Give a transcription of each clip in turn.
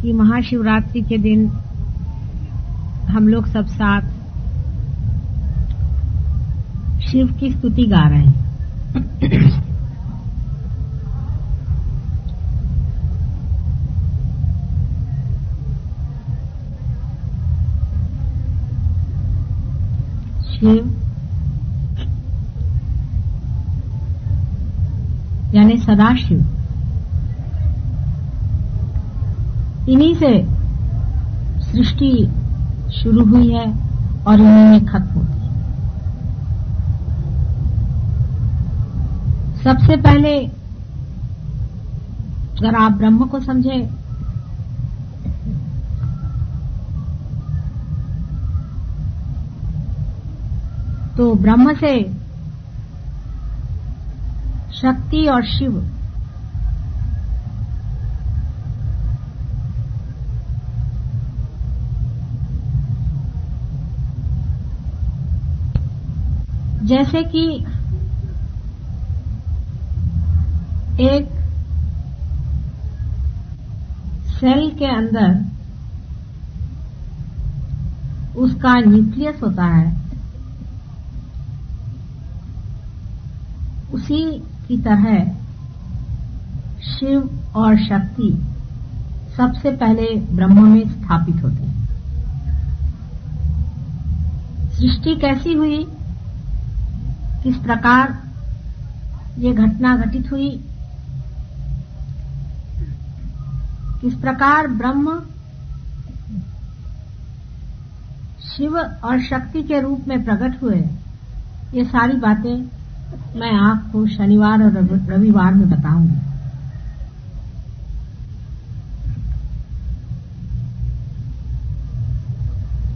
कि महाशिवरात्रि के दिन हम लोग सब साथ शिव की स्तुति गा रहे हैं। शिव यानी सदाशिव, इन्हीं से सृष्टि शुरू हुई है और इन्हीं में खत्म होती है। सबसे पहले अगर आप ब्रह्म को समझे तो ब्रह्म से शक्ति और शिव जैसे कि एक सेल के अंदर उसका न्यूक्लियस होता है, उसी की तरह शिव और शक्ति सबसे पहले ब्रह्म में स्थापित होते हैं। सृष्टि कैसी हुई, किस प्रकार ये घटना घटित हुई, किस प्रकार ब्रह्म शिव और शक्ति के रूप में प्रकट हुए, ये सारी बातें मैं आपको शनिवार और रविवार में बताऊंगी।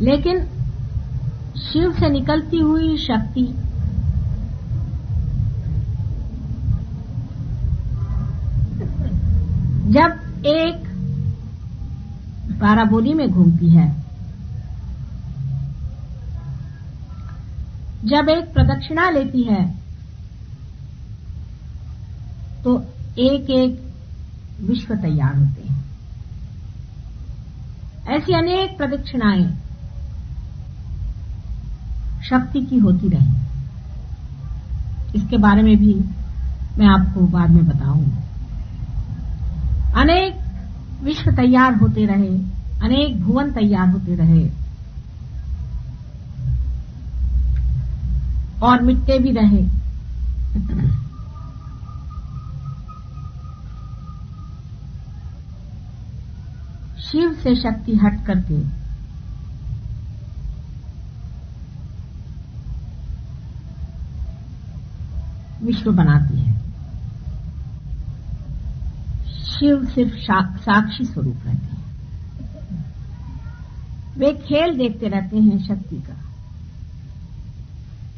लेकिन शिव से निकलती हुई शक्ति जब एक पाराबोली में घूमती है, जब एक प्रदक्षिणा लेती है, तो एक एक विश्व तैयार होते हैं। ऐसी अनेक प्रदक्षिणाएं शक्ति की होती रही। इसके बारे में भी मैं आपको बाद में बताऊंगी। अनेक विश्व तैयार होते रहे, अनेक भुवन तैयार होते रहे और मिटते भी रहे। शिव से शक्ति हट करके विश्व बनाती है। शिव सिर्फ साक्षी स्वरूप रहते हैं। वे खेल देखते रहते हैं शक्ति का।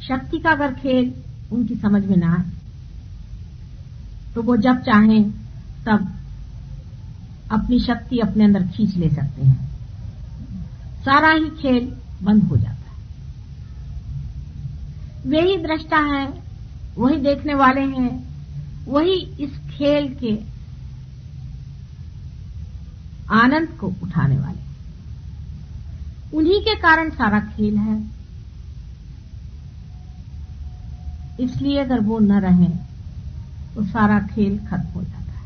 शक्ति का अगर खेल उनकी समझ में ना आए तो वो जब चाहें तब अपनी शक्ति अपने अंदर खींच ले सकते हैं। सारा ही खेल बंद हो जाता है। वे ही दृष्टा हैं, वही देखने वाले हैं, वही इस खेल के आनंद को उठाने वाले। उन्हीं के कारण सारा खेल है। इसलिए अगर वो न रहें तो सारा खेल खत्म हो जाता है।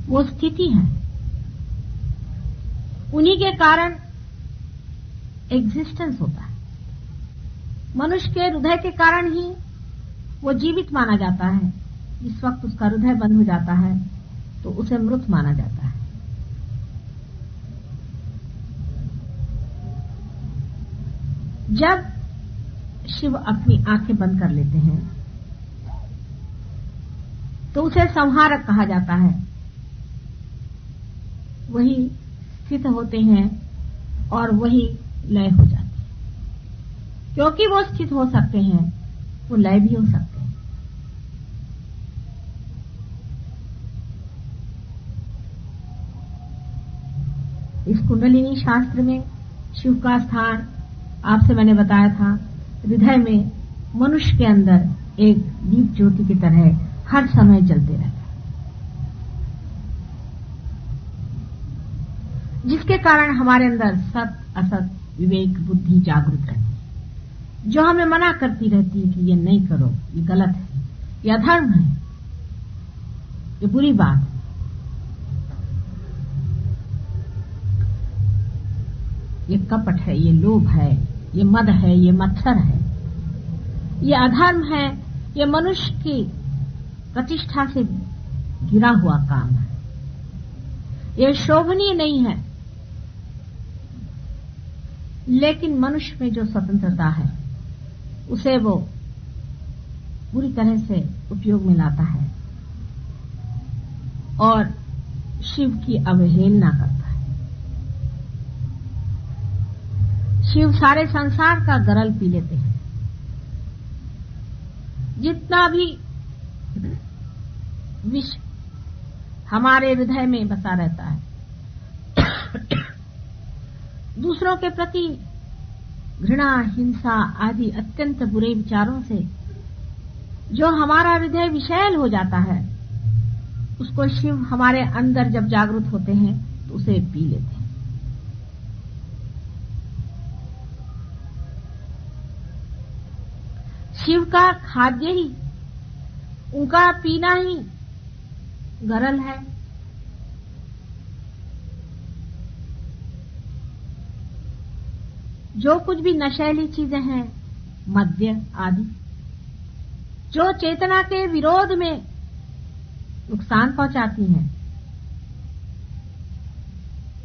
वो स्थिति है, उन्हीं के कारण एग्जिस्टेंस होता है। मनुष्य के हृदय के कारण ही वो जीवित माना जाता है। जिस वक्त उसका हृदय बंद हो जाता है तो उसे मृत माना जाता है। जब शिव अपनी आंखें बंद कर लेते हैं तो उसे संहारक कहा जाता है। वही स्थित होते हैं और वही लय हो जाते हैं। क्योंकि वो स्थित हो सकते हैं, वो लय भी हो सकते हैं। इस कुंडलिनी शास्त्र में शिव का स्थान आपसे मैंने बताया था, हृदय में मनुष्य के अंदर एक दीप ज्योति की तरह हर समय जलते रहते हैं, जिसके कारण हमारे अंदर सत असत विवेक बुद्धि जागृत रहती है, जो हमें मना करती रहती है कि ये नहीं करो, ये गलत है, ये अधर्म है, ये बुरी बात है। ये कपट है, ये लोभ है, ये मद है, ये मत्सर है, ये अधर्म है, ये मनुष्य की प्रतिष्ठा से गिरा हुआ काम है, ये शोभनीय नहीं है। लेकिन मनुष्य में जो स्वतंत्रता है उसे वो पूरी तरह से उपयोग में लाता है और शिव की अवहेलना करता है। शिव सारे संसार का गरल पी लेते हैं। जितना भी विष हमारे हृदय में बसा रहता है, दूसरों के प्रति घृणा, हिंसा आदि अत्यंत बुरे विचारों से जो हमारा हृदय विषैल हो जाता है, उसको शिव हमारे अंदर जब जागृत होते हैं तो उसे पी लेते हैं। शिव का खाद्य ही, उनका पीना ही गरल है। जो कुछ भी नशेली चीजें हैं, मद्य आदि, जो चेतना के विरोध में नुकसान पहुंचाती हैं,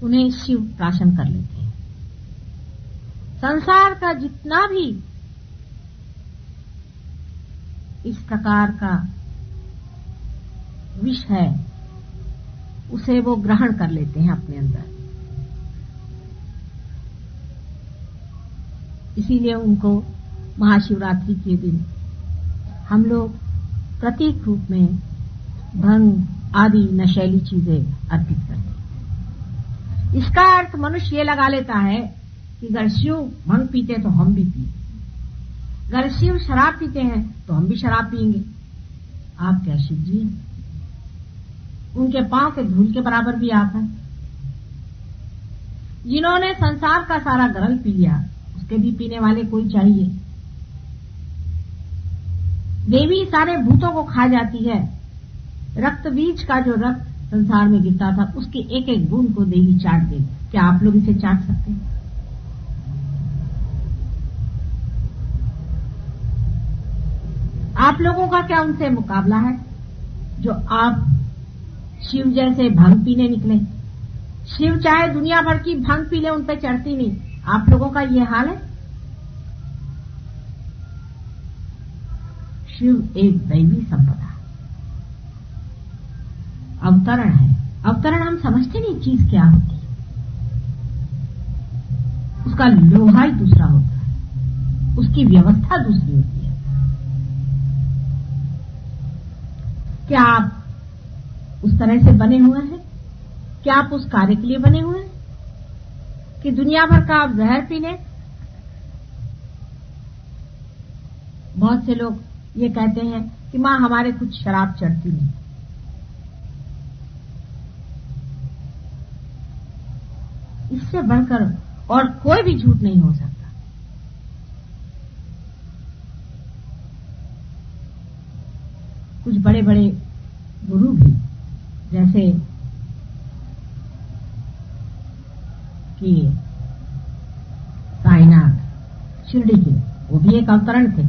उन्हें शिव प्राशन कर लेते हैं। संसार का जितना भी इस प्रकार का विष है, उसे वो ग्रहण कर लेते हैं अपने अंदर। इसीलिए उनको महाशिवरात्रि के दिन हम लोग प्रतीक रूप में भंग आदि नशेली चीजें अर्पित करते हैं। इसका अर्थ मनुष्य ये लगा लेता है कि अगर शिव भंग पीते तो हम भी पिए, अगर शिव शराब पीते हैं तो हम भी शराब पिएंगे। आप क्या शिव जी हैं? उनके पांव के धूल के बराबर भी आप हैं। जिन्होंने संसार का सारा गरल पी लिया, उसके भी पीने वाले कोई चाहिए। देवी सारे भूतों को खा जाती है। रक्त बीज का जो रक्त संसार में गिरता था, उसके एक एक बूंद को देवी चाट दे। क्या आप लोग इसे चाट सकते हैं? आप लोगों का क्या उनसे मुकाबला है, जो आप शिव जैसे भंग पीने निकले? शिव चाहे दुनिया भर की भंग पी ले, उन पे चढ़ती नहीं। आप लोगों का ये हाल है। शिव एक दैवी संपदा, अवतरण है। अवतरण हम समझते नहीं चीज क्या होती है। उसका लोहा ही दूसरा होता है, उसकी व्यवस्था दूसरी होती है। क्या आप उस तरह से बने हुए हैं? क्या आप उस कार्य के लिए बने हुए हैं कि दुनिया भर का आप जहर पी लें? बहुत से लोग ये कहते हैं कि मां हमारे कुछ शराब चढ़ती नहीं। इससे बढ़कर और कोई भी झूठ नहीं हो सकता। कुछ बड़े बड़े गुरु भी, जैसे कि साईनाथ शिरडी के, वो भी एक अवतरण थे।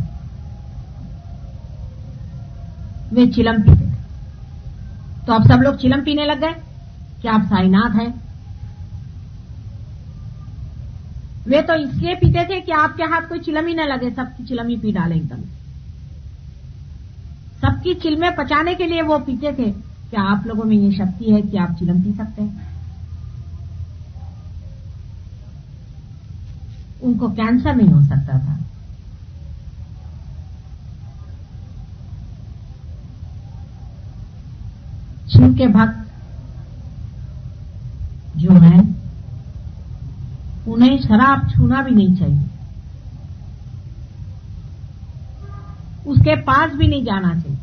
वे चिलम पीते थे। तो अब सब लोग चिलम पीने लग गए। क्या आप साईनाथ हैं? वे तो इसलिए पीते थे कि आपके हाथ कोई चिलम ही न लगे, सबकी चिलम ही पी डाले एकदम। सबकी चिलमें पचाने के लिए वो पीते थे। क्या आप लोगों में ये शक्ति है कि आप चिलम पी सकते हैं? उनको कैंसर नहीं हो सकता था। शिव के भक्त जो हैं, उन्हें शराब छूना भी नहीं चाहिए, उसके पास भी नहीं जाना चाहिए।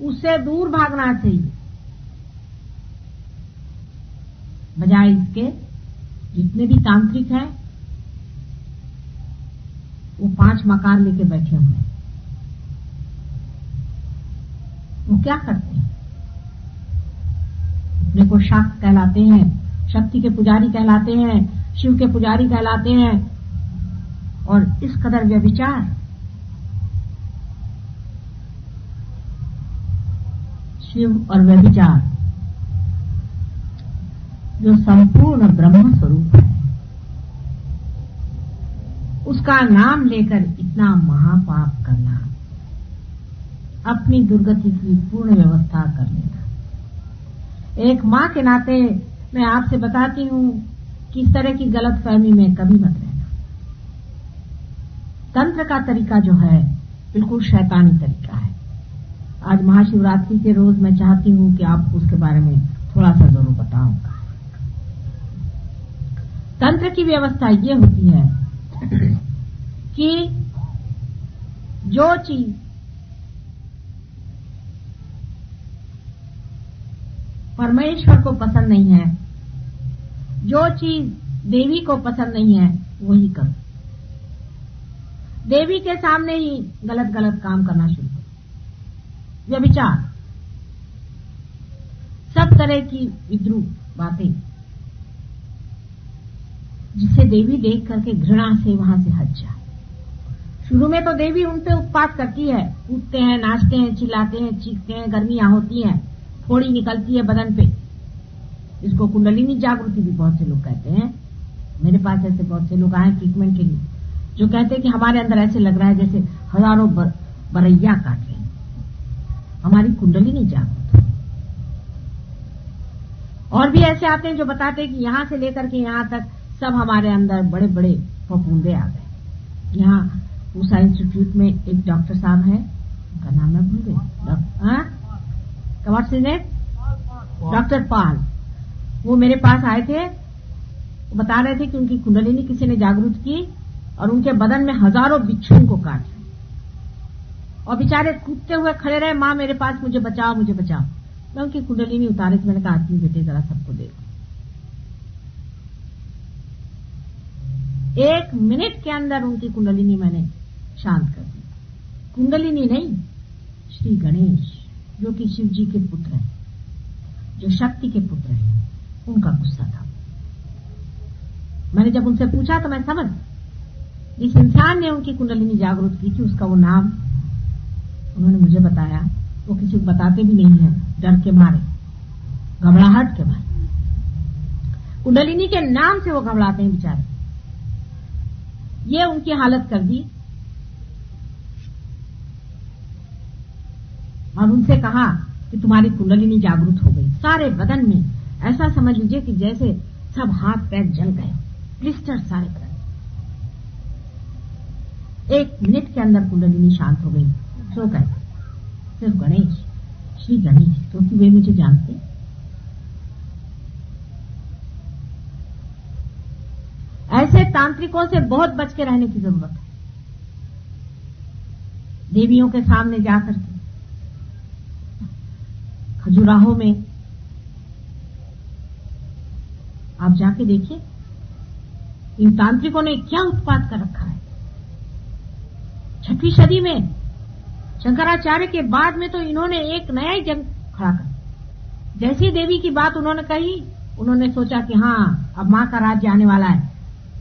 उससे दूर भागना चाहिए। बजाय इसके जितने भी तांत्रिक हैं वो 5 मकार लेके बैठे हुए हैं। वो क्या करते हैं? अपने को शाक्त कहलाते हैं, शक्ति के पुजारी कहलाते हैं, शिव के पुजारी कहलाते हैं, और इस कदर व्यभिचार। शिव और व्यभिचार जो संपूर्ण ब्रह्म स्वरूप है, उसका नाम लेकर इतना महापाप करना, अपनी दुर्गति की पूर्ण व्यवस्था कर लेना। एक मां के नाते मैं आपसे बताती हूं कि इस तरह की गलत फहमी में कभी मत रहना। तंत्र का तरीका जो है बिल्कुल शैतानी तरीका है। आज महाशिवरात्रि के रोज मैं चाहती हूं कि आपको उसके बारे में थोड़ा सा जरूर बताऊंगा। तंत्र की व्यवस्था ये होती है कि जो चीज परमेश्वर को पसंद नहीं है, जो चीज देवी को पसंद नहीं है, वही करो। देवी के सामने ही गलत गलत काम करना शुरू करो। व्यभिचार, सब तरह की विद्रूप बातें, जिसे देवी देख करके घृणा से वहां से हट जाए। शुरू में तो देवी उन पे उत्पात करती है, कूदते हैं, नाचते हैं, चिल्लाते हैं, चीखते हैं, गर्मियां होती हैं, फोड़ी निकलती है बदन पे। इसको कुंडलिनी जागृति भी बहुत से लोग कहते हैं। मेरे पास ऐसे बहुत से लोग आए ट्रीटमेंट के लिए, जो कहते हैं कि हमारे अंदर ऐसे लग रहा है जैसे हजारों बरैया काट रहे हैं, हमारी कुंडलिनी जागृत है। और भी ऐसे आते हैं जो बताते हैं कि यहां से लेकर के यहां तक सब हमारे अंदर बड़े बड़े फफूंदे आ गए। यहाँ पूसा इंस्टीट्यूट में एक डॉक्टर साहब हैं, उनका नाम मैं भूल गई, डॉक्टर पाल। वो मेरे पास आए थे, वो बता रहे थे कि उनकी कुंडलिनी किसी ने जागृत की और उनके बदन में हजारों बिच्छू उनको काट रहे, और बेचारे कूदते हुए खड़े रहे, माँ मेरे पास, मुझे बचाओ, मुझे बचाओ। मैं उनकी कुंडलिनी उतारे, मैंने कहा आदमी बेटे जरा सबको देखो। 1 मिनट के अंदर उनकी कुंडलिनी मैंने शांत कर दी। कुंडलिनी नहीं, श्री गणेश जो कि शिव जी के पुत्र हैं, जो शक्ति के पुत्र हैं, उनका गुस्सा था। मैंने जब उनसे पूछा तो मैं समझ, जिस इंसान ने उनकी कुंडलिनी जागृत की थी उसका वो नाम उन्होंने मुझे बताया। वो किसी को बताते भी नहीं है, डर के मारे, घबराहट के मारे। कुंडलिनी के नाम से वो घबराते हैं बेचारे। ये उनकी हालत कर दी। और उनसे कहा कि तुम्हारी कुंडलिनी जागृत हो गई सारे बदन में, ऐसा समझ लीजिए कि जैसे सब हाथ पैर जल गए, ब्लिस्टर सारे बदन। 1 मिनट के अंदर कुंडलिनी शांत हो गई। सो गए सिर्फ गणेश, श्री गणेश, क्योंकि वे मुझे जानते। ऐसे तांत्रिकों से बहुत बच के रहने की जरूरत है। देवियों के सामने जाकर के, खजुराहो में आप जाके देखिए, इन तांत्रिकों ने क्या उत्पात कर रखा है। 6वीं सदी में शंकराचार्य के बाद में तो इन्होंने एक नया ही जंग खड़ा कर। जैसी देवी की बात उन्होंने कही, उन्होंने सोचा कि हाँ अब मां का राज्य आने वाला है,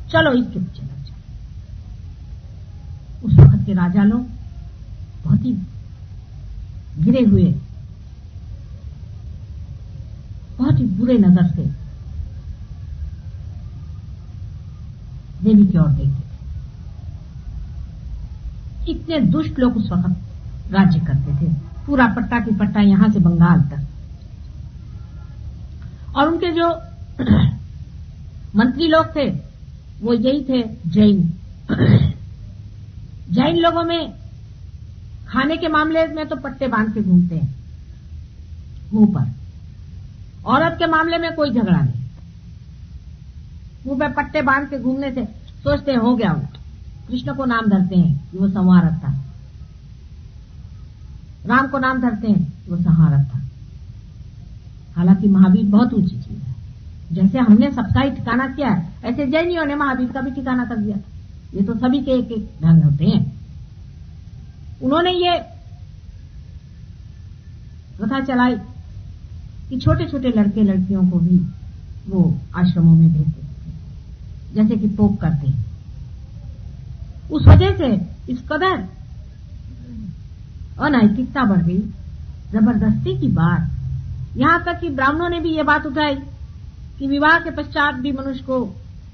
चलो इसके पीछे लग जाओ। उस वक्त के राजा लोग बहुत ही गिरे हुए, बहुत ही बुरे नजर से देवी की ओर देखते थे। इतने दुष्ट लोग उस वक्त राज्य करते थे, पूरा पट्टा की पट्टा यहां से बंगाल तक। और उनके जो मंत्री लोग थे वो यही थे, जैन। जैन लोगों में खाने के मामले में तो पट्टे बांध के घूमते हैं मुंह पर। औरत के मामले में कोई झगड़ा नहीं, मुंह पे पट्टे बांध के घूमने से सोचते हो गया उनको। कृष्ण को नाम धरते हैं कि वो संवारक था, राम को नाम धरते हैं वो संहारक था। हालांकि महावीर बहुत ऊंची चीज है। जैसे हमने सबका ही ठिकाना किया है, ऐसे जैनियों ने महावीर का भी ठिकाना कर दिया था। ये तो सभी के एक एक ढंग होते हैं। उन्होंने ये प्रथा चलाई कि छोटे छोटे लड़के लड़कियों को भी वो आश्रमों में भेजते थे, जैसे कि पोप करते हैं। उस वजह से इस कदर अनैतिकता बढ़ गई, जबरदस्ती की बात, यहां तक कि ब्राह्मणों ने भी ये बात उठाई कि विवाह के पश्चात भी मनुष्य को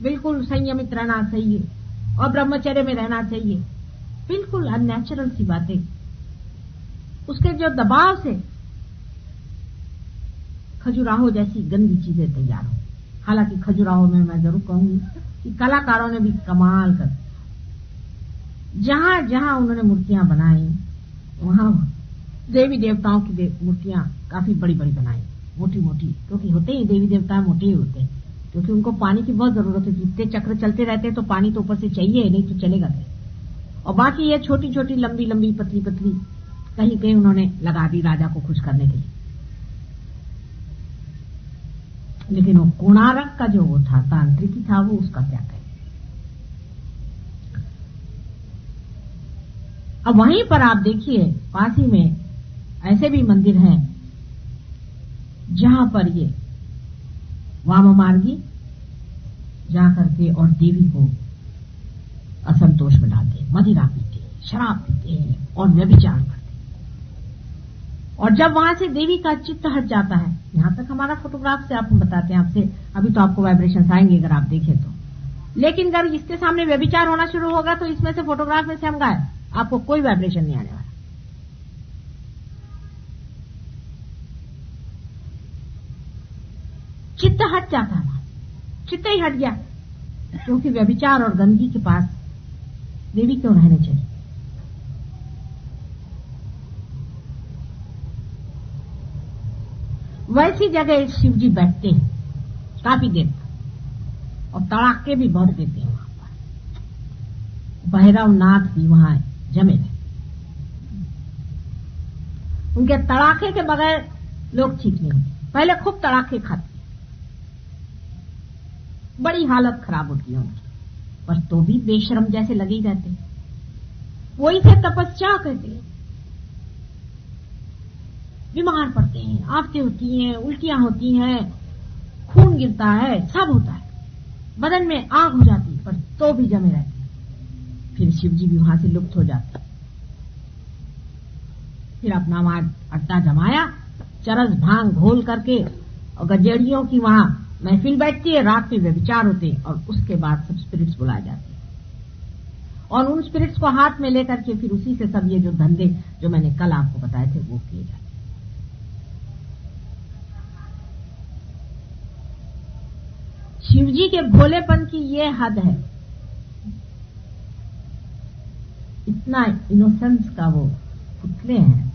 बिल्कुल संयमित रहना चाहिए और ब्रह्मचर्य में रहना चाहिए। बिल्कुल अननेचुरल सी बातें, उसके जो दबाव से खजुराहो जैसी गंदी चीजें तैयार हो। हालांकि खजुराहो में मैं जरूर कहूंगी कि कलाकारों ने भी कमाल कर, जहां जहां उन्होंने मूर्तियां बनाई वहां देवी देवताओं की मूर्तियां काफी बड़ी बड़ी बनाई, मोटी मोटी, क्योंकि होते ही देवी देवता मोटे ही होते हैं, क्योंकि उनको पानी की बहुत जरूरत है। जितने चक्र चलते रहते हैं तो पानी तो ऊपर से चाहिए, नहीं तो चलेगा नहीं। और बाकी ये छोटी छोटी लंबी लंबी पतली पतली कहीं कहीं उन्होंने लगा दी राजा को खुश करने के लिए। लेकिन वो कोणार्क का जो वो था, तांत्रिक था, वो उसका क्या कहे। अब वहीं पर आप देखिए पास ही में ऐसे भी मंदिर हैं जहां पर ये वाम मार्गी जा करके और देवी को असंतोष में डालते हैं, मदिरा पीते हैं, शराब पीते हैं और व्यभिचार करते हैं। और जब वहां से देवी का चित्त हट जाता है, यहां तक हमारा फोटोग्राफ से आपको बताते हैं, आपसे अभी तो आपको वाइब्रेशंस आएंगे अगर आप देखें तो। लेकिन अगर इसके सामने व्यभिचार होना शुरू होगा तो इसमें से फोटोग्राफ में से हम गायब, आपको कोई वाइब्रेशन नहीं आने वाला। चित्त हट जाता है, चित्त ही हट गया, क्योंकि व्यभिचार और गंदगी के पास देवी क्यों रहने चाहिए। वैसी जगह शिव जी बैठते हैं काफी देर तक, और तड़ाके भी बहुत देते हैं वहां पर। भैरव नाथ भी वहां जमे थे, उनके तड़ाके के बगैर लोग ठीक नहीं होते। पहले खूब तड़ाके खाते, बड़ी हालत खराब होती है उनकी, पर तो भी बेशरम जैसे लगे ही रहते। वो इसे तपस्या कहते हैं। बीमार पड़ते हैं, आफतें होती हैं, उल्टियां होती हैं, खून गिरता है, सब होता है, बदन में आग हो जाती, पर तो भी जमे रहते। फिर शिव जी भी वहां से लुप्त हो जाते। फिर अपना वहां अड्डा जमाया, चरस भांग घोल करके, और गजेड़ियों की वहां महफिल बैठती है, रात में व्यभिचार होते हैं, और उसके बाद सब स्पिरिट्स बुलाए जाते हैं, और उन स्पिरिट्स को हाथ में लेकर के फिर उसी से सब ये जो धंधे जो मैंने कल आपको बताए थे वो किए जाते। शिवजी के भोलेपन की ये हद है, इतना इनोसेंस का वो पुतले हैं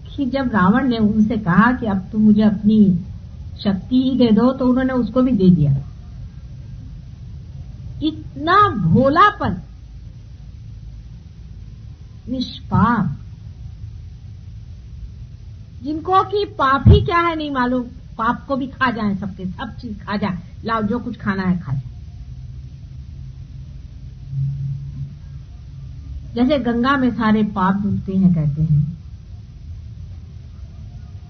कि जब रावण ने उनसे कहा कि अब तुम मुझे अपनी शक्ति ही दे दो, तो उन्होंने उसको भी दे दिया। इतना भोलापन, निष्पाप, जिनको कि पाप ही क्या है नहीं मालूम, पाप को भी खा जाए, सबके सब चीज खा जाए, लाओ जो कुछ खाना है खा जाए। जैसे गंगा में सारे पाप धुलते हैं कहते हैं,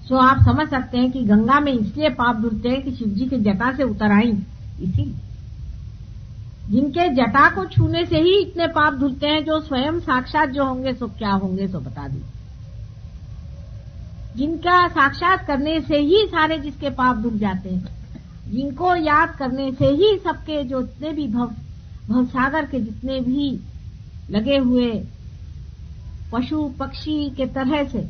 सो आप समझ सकते हैं कि गंगा में इसलिए पाप धुलते हैं कि शिवजी के जटा से उतर आई, इसीलिए। जिनके जटा को छूने से ही इतने पाप धुलते हैं, जो स्वयं साक्षात जो होंगे सो क्या होंगे सो बता दी। जिनका साक्षात करने से ही सारे जिसके पाप धुल जाते हैं, जिनको याद करने से ही सबके जो जितने भी भवसागर के जितने भी लगे हुए पशु पक्षी के तरह से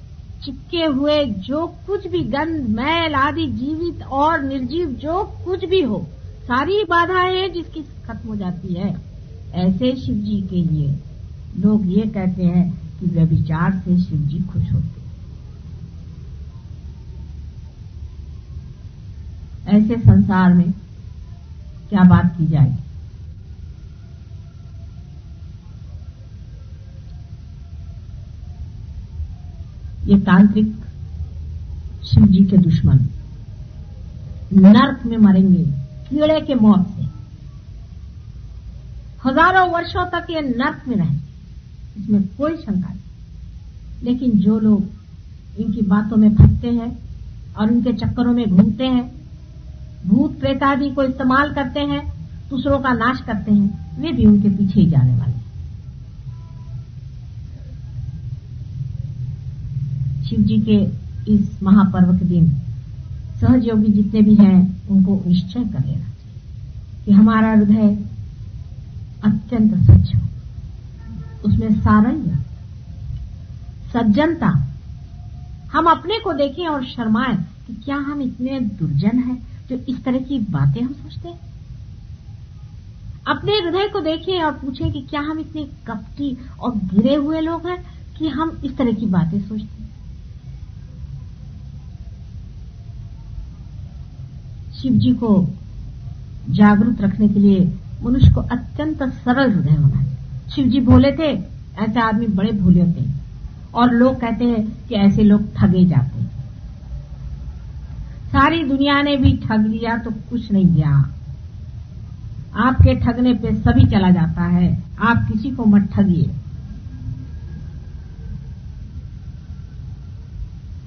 चिपके हुए जो कुछ भी गंध मैल आदि जीवित और निर्जीव जो कुछ भी हो, सारी बाधाएं जिसकी खत्म हो जाती है। ऐसे शिव जी के लिए लोग ये कहते हैं कि व्यभिचार से शिव जी खुश होते हैं। ऐसे संसार में क्या बात की जाएगी। ये तांत्रिक शिव जी के दुश्मन नरक में मरेंगे कीड़े के मौत से। हजारों वर्षों तक ये नरक में रहेंगे, इसमें कोई शंका नहीं। लेकिन जो लोग इनकी बातों में फंसते हैं और इनके चक्करों में घूमते हैं, भूत प्रेत आदि को इस्तेमाल करते हैं, दूसरों का नाश करते हैं, वे भी उनके पीछे ही जाने वाले हैं। शिव जी के इस महापर्व के दिन सहज योगी जितने भी हैं उनको निश्चय कर लेना चाहिए कि हमारा हृदय अत्यंत स्वच्छ हो, उसमें सारल्य, सज्जनता। हम अपने को देखें और शर्माएं कि क्या हम इतने दुर्जन हैं जो इस तरह की बातें हम सोचते हैं। अपने हृदय को देखें और पूछें कि क्या हम इतने कपटी और गिरे हुए लोग हैं कि हम इस तरह की बातें सोचते हैं। शिव जी को जागरूक रखने के लिए मनुष्य को अत्यंत सरल हृदय होना चाहिए। शिव जी भोले थे, ऐसे आदमी बड़े भोले होते हैं, और लोग कहते हैं कि ऐसे लोग ठगे जाते हैं। सारी दुनिया ने भी ठग लिया तो कुछ नहीं गया, आपके ठगने पे सभी चला जाता है। आप किसी को मत ठगिए,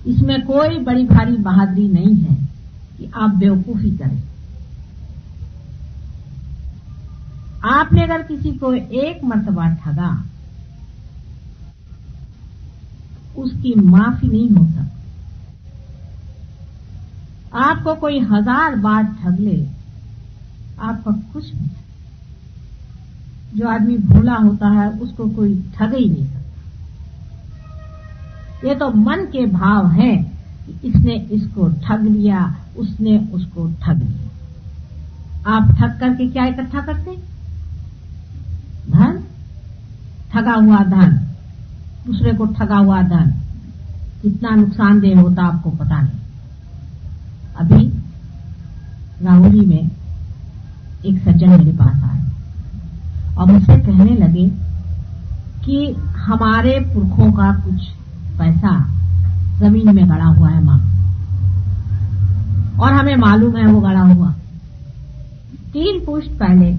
इसमें कोई बड़ी भारी बहादुरी नहीं है कि आप बेवकूफी करें। आपने अगर किसी को एक मर्तबा ठगा, उसकी माफी नहीं हो सकती। आपको कोई 1000 बार ठग ले, आपका कुछ नहीं। जो आदमी भोला होता है उसको कोई ठग ही नहीं सकता। ये तो मन के भाव हैं कि इसने इसको ठग लिया, उसने उसको ठग लिया। आप ठग करके क्या इकट्ठा करते? धन, ठगा हुआ धन, दूसरे को ठगा हुआ धन कितना नुकसानदेह होता आपको पता नहीं। अभी राहुली में एक सज्जन मेरे पास आए और मुझसे कहने लगे कि हमारे पुरखों का कुछ पैसा जमीन में गड़ा हुआ है मां, और हमें मालूम है वो गड़ा हुआ। 3 पुश्त पहले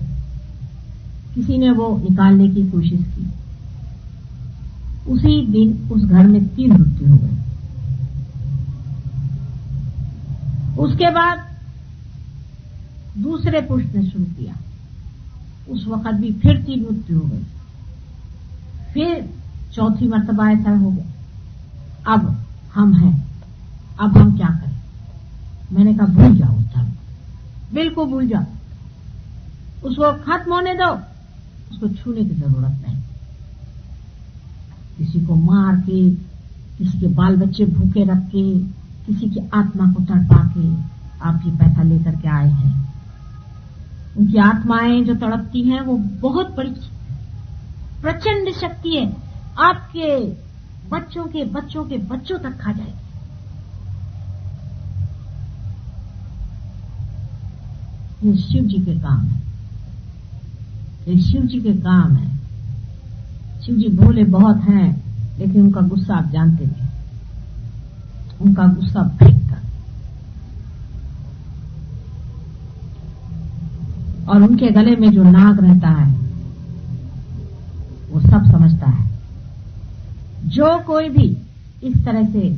किसी ने वो निकालने की कोशिश की, उसी दिन उस घर में 3 मृत्यु हो गई। उसके बाद दूसरे पुष्ट ने शुरू किया, उस वक्त भी फिर 3 मृत्यु हो गई। फिर चौथी मर्तबा ऐसा हो गया। अब हम हैं, अब हम क्या करें? मैंने कहा भूल जाओ उस धर्म, बिल्कुल भूल जाओ, उसको खत्म होने दो, उसको छूने की जरूरत नहीं। किसी को मार के, किसी के बाल बच्चे भूखे रख के, किसी की आत्मा को तड़पा के आप ये पैसा लेकर के आए हैं। उनकी आत्माएं जो तड़पती हैं वो बहुत बड़ी प्रचंड शक्ति है, आपके बच्चों के बच्चों के बच्चों तक खा जाएगी। ये शिव जी के काम है, ये शिव जी के काम है। शिव जी भोले बहुत हैं, लेकिन उनका गुस्सा आप जानते नहीं, उनका गुस्सा भयंकर, और उनके गले में जो नाग रहता है वो सब समझता है। जो कोई भी इस तरह से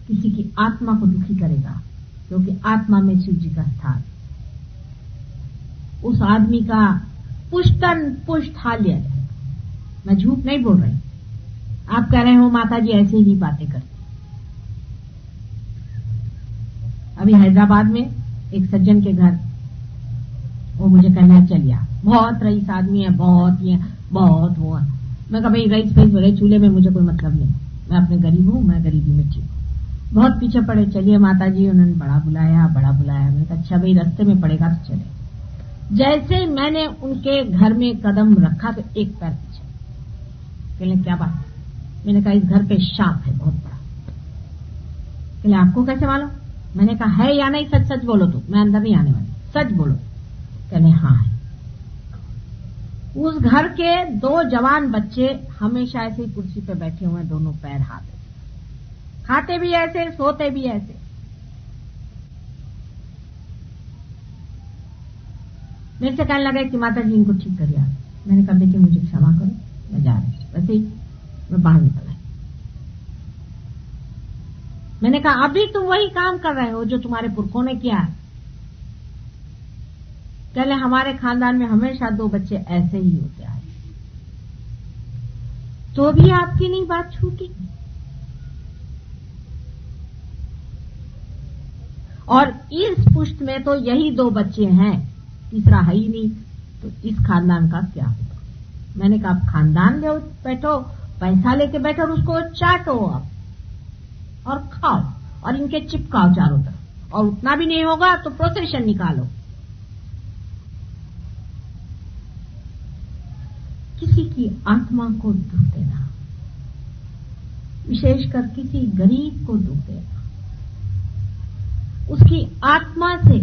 किसी की आत्मा को दुखी करेगा, क्योंकि आत्मा में शिव जी का स्थान, उस आदमी का पुष्टन पुष्ट हाल्य है। मैं झूठ नहीं बोल रही, आप कह रहे हो माता जी ऐसे ही बातें करती। अभी हैदराबाद में एक सज्जन के घर वो मुझे कहना चलिया, बहुत रईस आदमी है, बहुत ये बहुत वो है। मैं कहा भाई रईस फईस वगैरह चूल्हे में मुझे कोई मतलब नहीं, मैं अपने गरीब हूं, मैं गरीबी में ठीक हूं। बहुत पीछे पड़े, चलिए माता जी, उन्होंने बड़ा बुलाया बड़ा बुलाया। मैंने कहा अच्छा भाई रास्ते में पड़ेगा तो चले। जैसे ही मैंने उनके घर में कदम रखा तो एक पैर पीछे। कहले क्या बात? मैंने कहा इस घर पे शाप है बहुत बड़ा। कहले आपको कैसे मालूम? मैंने कहा है या नहीं, सच सच बोलो, तो मैं अंदर नहीं आने वाली, सच बोलो। कहले हाँ है। उस घर के 2 जवान बच्चे हमेशा ऐसे ही कुर्सी पे बैठे हुए, दोनों पैर हाथ, खाते भी ऐसे, सोते भी ऐसे। मेरे से कहने लगा कि माता जी इनको ठीक करिए। मैंने कहा बेटे मुझे क्षमा करो, मैं जा रही हूँ। वैसे ही मैं बाहर निकल आई। मैंने कहा अभी तुम वही काम कर रहे हो जो तुम्हारे पुरखों ने किया है। पहले हमारे खानदान में हमेशा 2 बच्चे ऐसे ही होते आए, तो भी आपकी नहीं बात छूटी। और इस पुष्ट में तो यही 2 बच्चे हैं, तीसरा है ही नहीं, तो इस खानदान का क्या होगा। मैंने कहा आप खानदान ले बैठो, पैसा लेके बैठो और उसको चाटो आप और खाओ और इनके चिपकाओ चारों तरफ, और उतना भी नहीं होगा तो प्रोसेशन निकालो। किसी की आत्मा को दुख देना, विशेषकर किसी गरीब को दुख देना, उसकी आत्मा से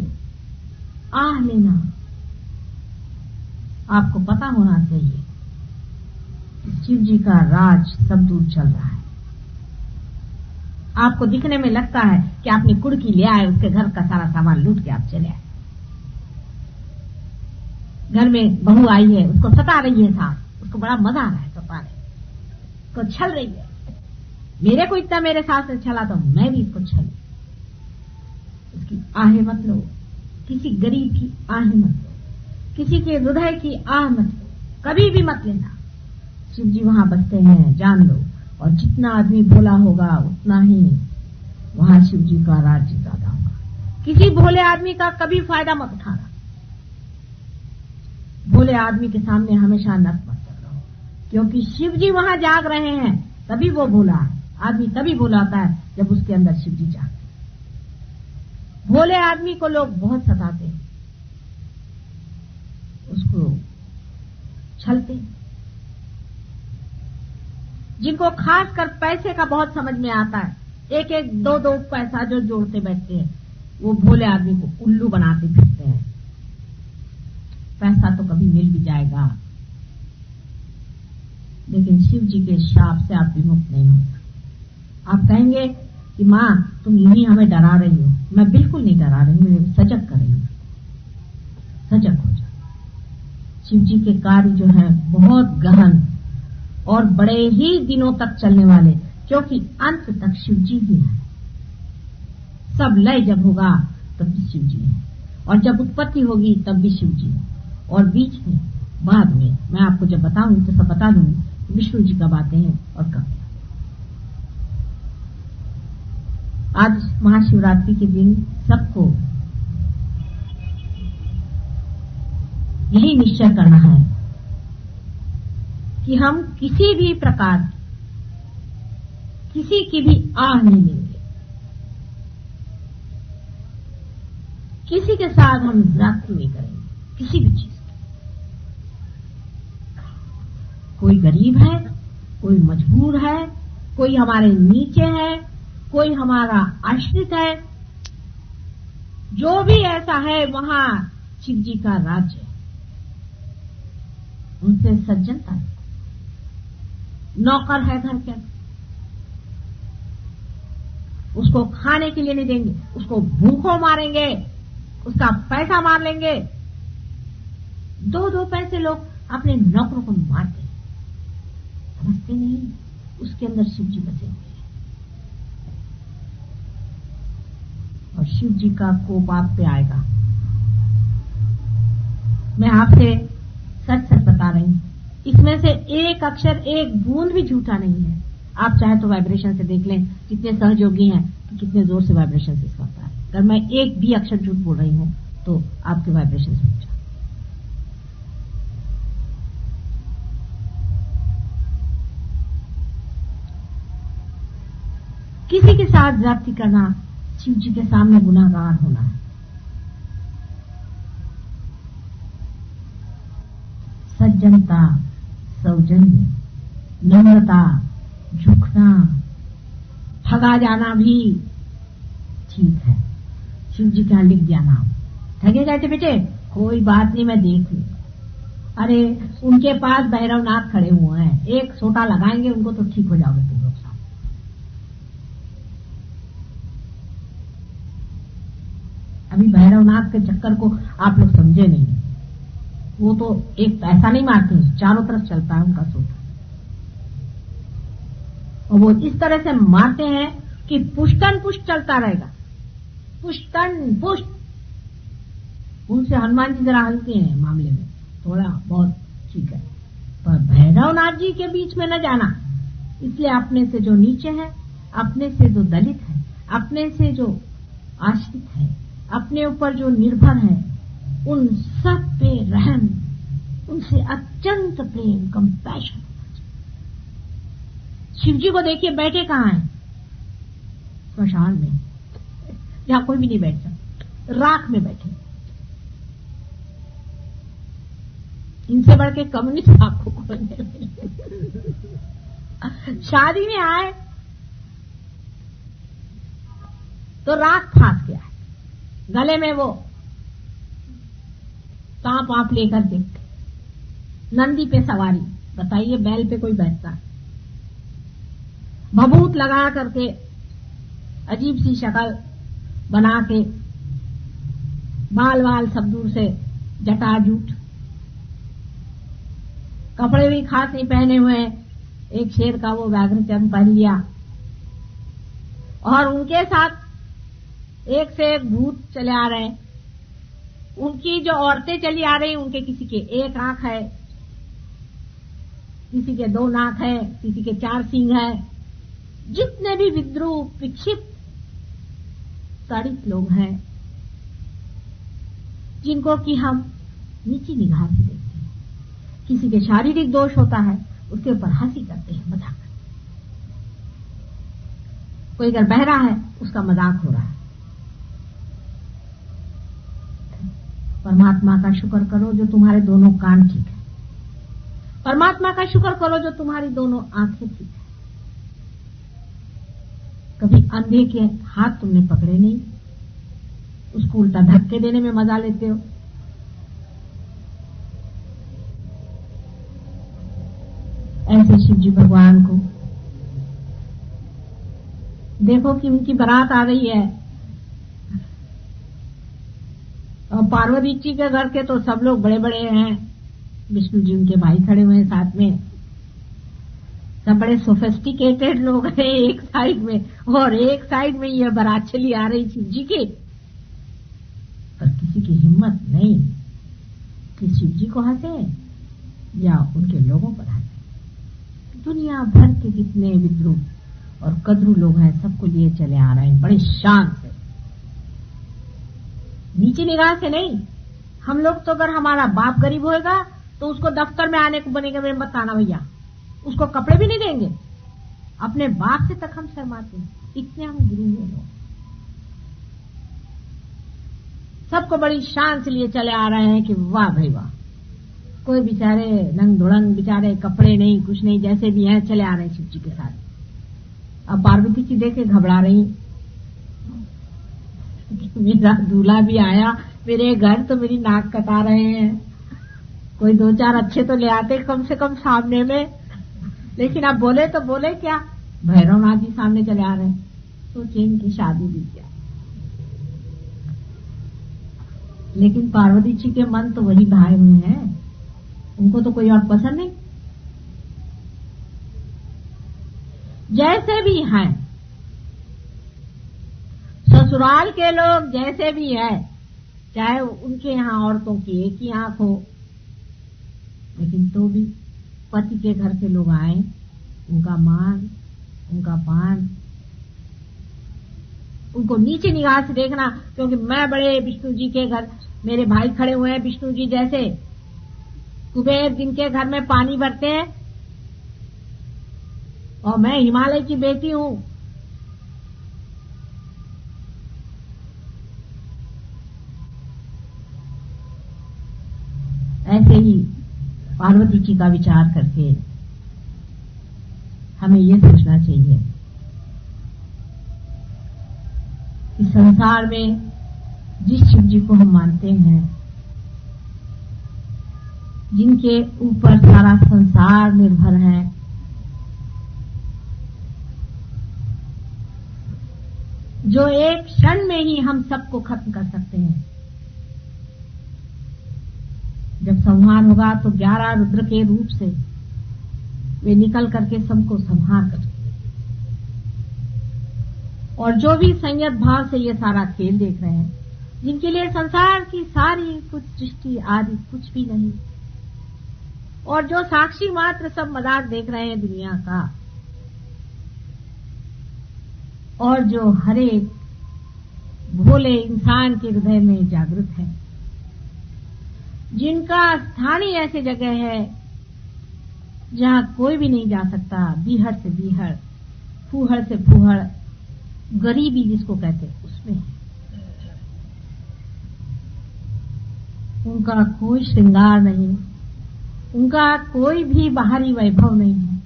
आह लेना, आपको पता होना चाहिए शिव जी का राज सब दूर चल रहा है। आपको दिखने में लगता है कि आपने कुड़की ले आए, उसके घर का सारा सामान लूट के आप चले आए। घर में बहू आई है, उसको सता रही है सास, उसको बड़ा मजा आ रहा है सताने को, छल रही है। मेरे को इतना मेरे सास ने छला तो मैं भी इसको छल। उसकी आहें मत लो, किसी गरीब की आहें मत लो, किसी के हृदय की आह मत लो, कभी भी मत लेना। शिव जी वहां बसते हैं, जान लो। और जितना आदमी भोला होगा उतना ही वहां शिव जी का राज्य ज्यादा होगा। किसी भोले आदमी का कभी फायदा मत उठाना। भोले आदमी के सामने हमेशा नत मत करो, क्योंकि शिव जी वहां जाग रहे हैं, तभी वो भोला है। आदमी तभी भोला होता है जब उसके अंदर शिव जी जागते। भोले आदमी को लोग बहुत सताते हैं, उसको छलते। जिनको खासकर पैसे का बहुत समझ में आता है, 1-1, 2-2 पैसा जो जोड़ते बैठते हैं, वो भोले आदमी को उल्लू बनाते फिरते हैं। पैसा तो कभी मिल भी जाएगा, लेकिन शिव जी के शाप से आप विमुक्त नहीं हो सकते। आप कहेंगे कि मां तुम यूं ही हमें डरा रही हो। मैं बिल्कुल नहीं डरा रही हूं, मैं सजग कर रही हूं। सजग हो जाओ। शिव जी के कार्य जो है बहुत गहन और बड़े ही दिनों तक चलने वाले, क्योंकि अंत तक शिव जी ही है। सब लय जब होगा तब भी शिव जी है, और जब उत्पत्ति होगी तब भी शिव जी है, और बीच में बाद में मैं आपको जब बताऊंगी तो सब बता दूंगी विष्णु जी कब आते हैं और कब क्या। आज महाशिवरात्रि के दिन सबको यही निश्चय करना है कि हम किसी भी प्रकार किसी की भी आह नहीं लेंगे, किसी के साथ हम जाति नहीं करेंगे, किसी भी चीज की। कोई गरीब है, कोई मजबूर है, कोई हमारे नीचे है, कोई हमारा आश्रित है, जो भी ऐसा है वहां शिव जी का राज्य है। उनसे सज्जनता है। नौकर है घर के, उसको खाने के लिए नहीं देंगे, उसको भूखों मारेंगे, उसका पैसा मार लेंगे। 2-2 पैसे लोग अपने नौकरों को मारते हैं, समझते नहीं उसके अंदर शिव जी बसे हुए हैं। और शिव जी का कोप आप पे आएगा। मैं आपसे सच सच बता रही हूं, इसमें से एक अक्षर, एक बूंद भी झूठा नहीं है। आप चाहे तो वाइब्रेशन से देख लें, कितने सहयोगी हैं कि कितने जोर से वाइब्रेशन से इसका है। अगर मैं एक भी अक्षर झूठ बोल रही हूं तो आपके वाइब्रेशन से रुक जाए। किसी के साथ जाति करना शिव जी के सामने गुनाहगार होना है। सज्जनता, सौजन्य, नम्रता, झुकना, ठगा जाना भी ठीक है। शिव जी का लिख दिया नाम, ठगे गए थे बेटे, कोई बात नहीं, मैं देख लूंगा। अरे उनके पास भैरवनाथ खड़े हुए हैं, एक सोटा लगाएंगे उनको तो ठीक हो जाओगे तुम लोग साथ। अभी भैरवनाथ के चक्कर को आप लोग समझे नहीं। वो तो एक ऐसा नहीं मारते, चारों तरफ चलता है उनका सूत्र, और वो इस तरह से मारते हैं कि पुष्टन पुष्ट चलता रहेगा, पुष्टन पुष्ट। उनसे हनुमान जी जरा हल्के हैं मामले में, थोड़ा बहुत ठीक है, पर भैरवनाथ जी के बीच में न जाना। इसलिए अपने से जो नीचे है, अपने से जो दलित है, अपने से जो आश्रित है, अपने ऊपर जो निर्भर है, उन सब पे रहम, उनसे अत्यंत प्रेम, कंपैशन। शिव जी को देखिए बैठे कहाँ हैं? स्मशान में, जहां कोई भी नहीं बैठ सकता, राख में बैठे। इनसे बढ़ के कम्युनिस्ट आपको कोई नहीं। शादी में आए तो राख फांस गया है, गले में वो सांप आप लेकर देखते, नंदी पे सवारी। बताइए बैल पे कोई बैठता है? भभूत लगा करके, अजीब सी शक्ल बना के, बाल वाल सब दूर से, जटाजूट, कपड़े भी खास नहीं पहने हुए, एक शेर का वो व्याघ्र चर्म पहन लिया, और उनके साथ एक से एक भूत चले आ रहे हैं। उनकी जो औरतें चली आ रही, उनके किसी के एक आंख है, किसी के 2 नाक है, किसी के 4 सींग है। जितने भी विद्रूप विक्षिप्त ताड़ित लोग हैं, जिनको कि हम नीची निगाह से देखते हैं, किसी के शारीरिक दोष होता है उसके ऊपर हंसी करते हैं, मजाक करते हैं। कोई अगर बहरा है उसका मजाक हो रहा है। परमात्मा का शुक्र करो जो तुम्हारे दोनों कान ठीक है, परमात्मा का शुक्र करो जो तुम्हारी दोनों आंखें ठीक है। कभी अंधे के हाथ तुमने पकड़े नहीं, उसको उल्टा धक्के देने में मजा लेते हो। ऐसे शिव जी भगवान को देखो कि उनकी बारात आ गई है, और पार्वती जी के घर के तो सब लोग बड़े बड़े हैं, विष्णु जी उनके भाई खड़े हुए हैं साथ में, सब बड़े सोफिस्टिकेटेड लोग हैं एक साइड में, और एक साइड में ये बारात चली आ रही शिव जी की। पर किसी की हिम्मत नहीं कि शिव जी को हंसे या उनके लोगों पर हंसे। दुनिया भर के जितने विद्रूप और कद्रू लोग हैं सबको लिए चले आ रहे हैं बड़ी शान से, नीची निगाह से नहीं। हम लोग तो अगर हमारा बाप गरीब होएगा तो उसको दफ्तर में आने को बनेगा, मेरे मत आना भैया, उसको कपड़े भी नहीं देंगे। अपने बाप से तक हम शर्माते हैं, इतने हम गुरु हैं लोग। सबको बड़ी शान से लिए चले आ रहे हैं कि वाह भाई वाह। कोई बेचारे नंग धुड़ंग, बेचारे कपड़े नहीं, कुछ नहीं, जैसे भी हैं चले आ रहे हैं शिव जी के साथ। अब पार्वती जी देखे घबरा रही, मेरा दूल्हा भी आया मेरे घर तो मेरी नाक कटा रहे हैं। कोई 2-4 अच्छे तो ले आते कम से कम सामने में, लेकिन अब बोले तो बोले क्या, भैरवनाथ जी सामने चले आ रहे हैं। सोचिए इनकी शादी भी क्या। लेकिन पार्वती जी के मन तो वही भाए हुए हैं, उनको तो कोई और पसंद नहीं। जैसे भी हैं ससुराल के लोग, जैसे भी है, चाहे उनके यहाँ औरतों की एक ही आंख हो, लेकिन तो भी पति के घर के लोग आए, उनका मान, उनका पान, उनको नीचे निगाह से देखना। क्योंकि मैं बड़े विष्णु जी के घर, मेरे भाई खड़े हुए हैं विष्णु जी जैसे, कुबेर जिनके घर में पानी भरते हैं, और मैं हिमालय की बेटी हूं। ऐसे ही पार्वती जी का विचार करके हमें ये सोचना चाहिए कि संसार में जिस शिव जी को हम मानते हैं, जिनके ऊपर सारा संसार निर्भर है, जो एक क्षण में ही हम सबको खत्म कर सकते हैं, जब संहार होगा तो 11 रुद्र के रूप से वे निकल करके सबको संहार कर, और जो भी संयत भाव से ये सारा खेल देख रहे हैं, जिनके लिए संसार की सारी कुछ सृष्टि आदि कुछ भी नहीं, और जो साक्षी मात्र सब मजाक देख रहे हैं दुनिया का, और जो हर एक भोले इंसान के हृदय में जागृत है, जिनका स्थान ही ऐसी जगह है जहां कोई भी नहीं जा सकता, बीहड़ से बीहड़, फूहड़ से फूहड़, गरीबी जिसको कहते हैं उसमें है। उनका कोई श्रृंगार नहीं, उनका कोई भी बाहरी वैभव नहीं है,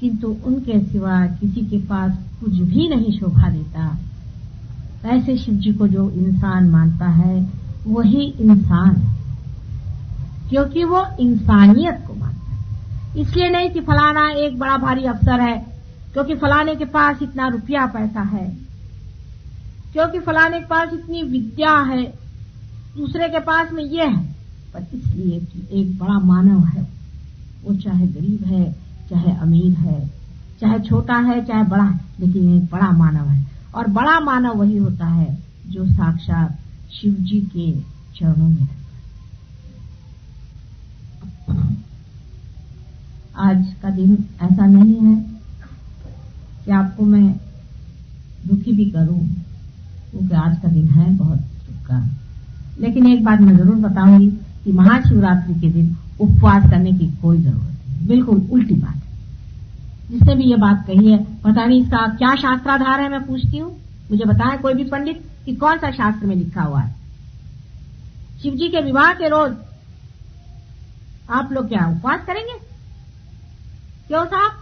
किंतु उनके सिवा किसी के पास कुछ भी नहीं शोभा देता। ऐसे शिव जी को जो इंसान मानता है वही इंसान है, क्योंकि वो इंसानियत को मानता है। इसलिए नहीं कि फलाना एक बड़ा भारी अफसर है, क्योंकि फलाने के पास इतना रुपया पैसा है, क्योंकि फलाने के पास इतनी विद्या है, दूसरे के पास में ये है, पर इसलिए कि एक बड़ा मानव है, वो चाहे गरीब है, चाहे अमीर है, चाहे छोटा है, चाहे बड़ा है, लेकिन एक बड़ा मानव है। और बड़ा मानव वही होता है जो साक्षात शिव जी के चरणों में रहता है। आज का दिन ऐसा नहीं है कि आपको मैं दुखी भी करूं, क्योंकि आज का दिन है बहुत सुख का। लेकिन एक बात मैं जरूर बताऊंगी कि महाशिवरात्रि के दिन उपवास करने की कोई जरूरत नहीं, बिल्कुल उल्टी बात है। जिसने भी ये बात कही है, पता नहीं इसका क्या शास्त्राधार है, मैं पूछती हूँ, मुझे बताएं कोई भी पंडित कि कौन सा शास्त्र में लिखा हुआ है। शिव जी के विवाह के रोज आप लोग क्या उपवास करेंगे? क्यों साहब?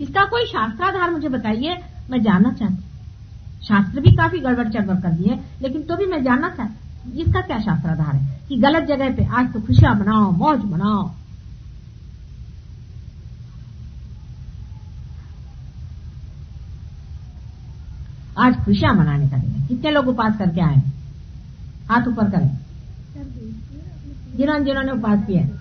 इसका कोई शास्त्राधार मुझे बताइए, मैं जानना चाहती हूँ। शास्त्र भी काफी गड़बड़ चड़बड़ कर दी है, लेकिन तो भी मैं जानना चाहती हूँ इसका क्या शास्त्राधार है कि गलत जगह पे आज तो खुशियां मनाओ, मौज मनाओ। आज खुशियां मनाने का दिन है। कितने लोग उपास करके आए? हाथ ऊपर करें जिन्होंने उपास किया है।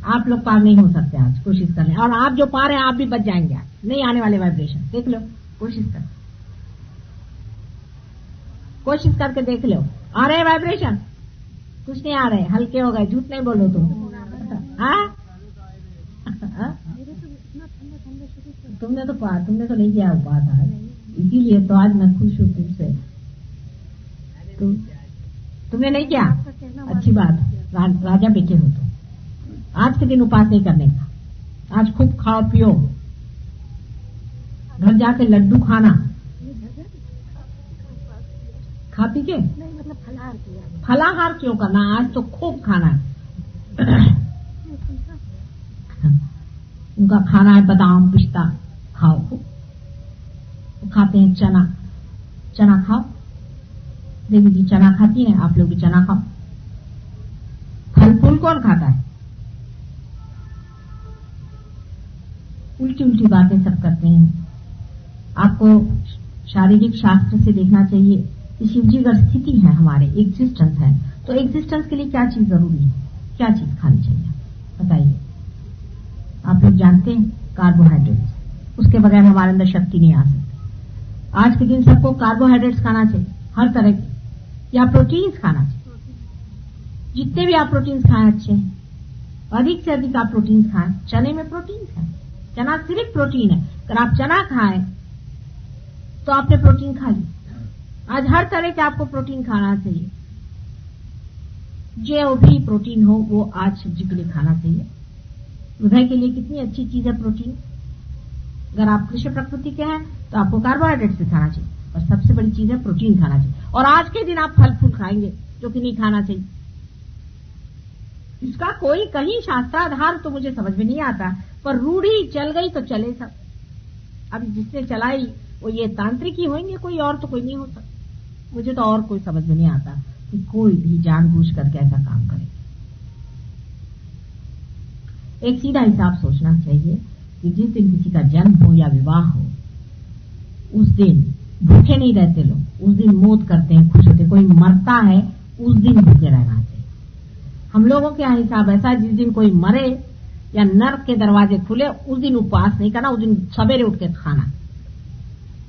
आप लोग पार नहीं हो सकते, आज कोशिश कर लें। और आप जो पार हैं आप भी बच जाएंगे, आज नहीं आने वाले वाइब्रेशन। देख लो, कोशिश कर, कोशिश करके देख लो, आ रहे वाइब्रेशन? कुछ नहीं आ रहे, हल्के हो गए। झूठ नहीं बोलो तुम। तुमने तो नहीं किया उपास आज, इसीलिए तो आज मैं खुश हूँ तुमसे। तुमने नहीं किया, अच्छी बात। राजा बेटे हो तुम। आज के दिन उपास नहीं करने का। आज खूब खाओ पियो, घर जाके लड्डू खाना, खा पी के नहीं, मतलब फलाहार किया। फलाहार क्यों करना? आज तो खूब खाना है। उनका खाना है बादाम पिस्ता, खाओ खूब। वो खाते हैं चना खाओ। देवी जी चना खाती हैं, आप लोग भी चना खाओ। फल फूल कौन खाता है? उल्टी उल्टी बातें सब करते हैं। आपको शारीरिक शास्त्र से देखना चाहिए कि शिव जी अगर स्थिति है, हमारे एग्जिस्टेंस है, तो एग्जिस्टेंस के लिए क्या चीज जरूरी है, क्या चीज खानी चाहिए बताइए। आप लोग जानते हैं कार्बोहाइड्रेट्स, उसके बगैर हमारे अंदर शक्ति नहीं आ सकती। आज के दिन सबको कार्बोहाइड्रेट्स खाना चाहिए, हर तरह के, या प्रोटीन्स खाना चाहिए। जितने भी आप प्रोटीन्स खाएं अच्छे हैं, अधिक से अधिक आप प्रोटीन्स खाएं। चने में प्रोटीन्स है, चना सिर्फ प्रोटीन है। अगर आप चना खाएं तो आपने प्रोटीन खा लिया। आज हर तरह के आपको प्रोटीन खाना चाहिए। जो भी प्रोटीन हो वो आज शिव जी के लिए खाना चाहिए। हृदय के लिए कितनी अच्छी चीज है प्रोटीन। अगर आप कृष्ण प्रकृति के हैं तो आपको कार्बोहाइड्रेट्स भी खाना चाहिए, और सबसे बड़ी चीज है प्रोटीन खाना चाहिए। और आज के दिन आप फल फूल खाएंगे, जो कि नहीं खाना चाहिए। इसका कोई कहीं शास्त्राधार तो मुझे समझ में नहीं आता, पर रूढ़ी चल गई तो चले सब। अभी जिसने चलाई वो ये तांत्रिक ही होंगे, कोई और तो कोई नहीं हो सकता। मुझे तो और कोई समझ में नहीं आता कि कोई भी जानबूझ करके ऐसा काम करे। एक सीधा हिसाब सोचना चाहिए कि जिस दिन किसी का जन्म हो या विवाह हो, उस दिन भूखे नहीं रहते लोग। उस दिन मौत करते हैं, खुश होते हैं। कोई मरता है उस दिन भूखे रहना चाहिए। हम लोगों के यहाँ हिसाब ऐसा है, जिस दिन कोई मरे या नर्क के दरवाजे खुले उस दिन उपवास नहीं करना, उस दिन सवेरे उठ के खाना।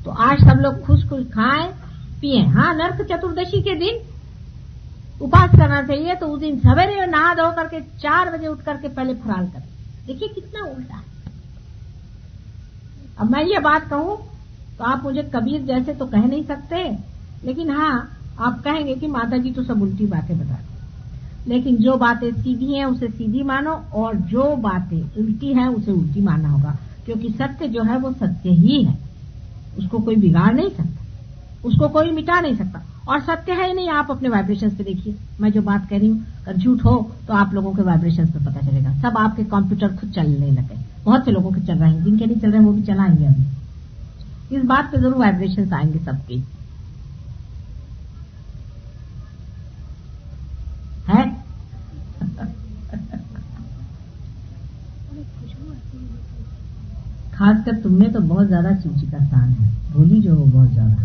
तो आज सब लोग खुश खुश खाएं पिए। हाँ, नर्क चतुर्दशी के दिन उपवास करना चाहिए, तो उस दिन सवेरे नहा धो करके 4 बजे उठ करके पहले फराल करें। देखिए कितना उल्टा है। अब मैं ये बात कहूं तो आप मुझे कबीर जैसे तो कह नहीं सकते, लेकिन हाँ आप कहेंगे कि माता जी तो सब उल्टी बातें बताती। लेकिन जो बातें सीधी हैं उसे सीधी मानो, और जो बातें उल्टी हैं उसे उल्टी मानना होगा, क्योंकि सत्य जो है वो सत्य ही है, उसको कोई बिगाड़ नहीं सकता, उसको कोई मिटा नहीं सकता। और सत्य है ही नहीं। आप अपने वाइब्रेशंस पे देखिए, मैं जो बात कह रही हूँ अगर झूठ हो तो आप लोगों के वाइब्रेशंस पे पता चलेगा। सब आपके कंप्यूटर खुद चलने लगे, बहुत से लोगों के चल रहे हैं, जिनके नहीं चल रहे हैं वो भी चलाएंगे। अभी इस बात पे जरूर वाइब्रेशंस आएंगे सबके। है खासकर तुमने तो बहुत ज्यादा सूची का स्थान है, भोली जो हो बहुत ज्यादा।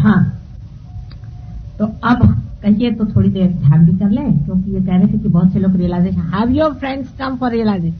हाँ, तो अब कहिए तो थोड़ी देर ध्यान भी कर लें, क्योंकि ये कह रहे थे कि बहुत से लोग realization, have your friends come for realisation.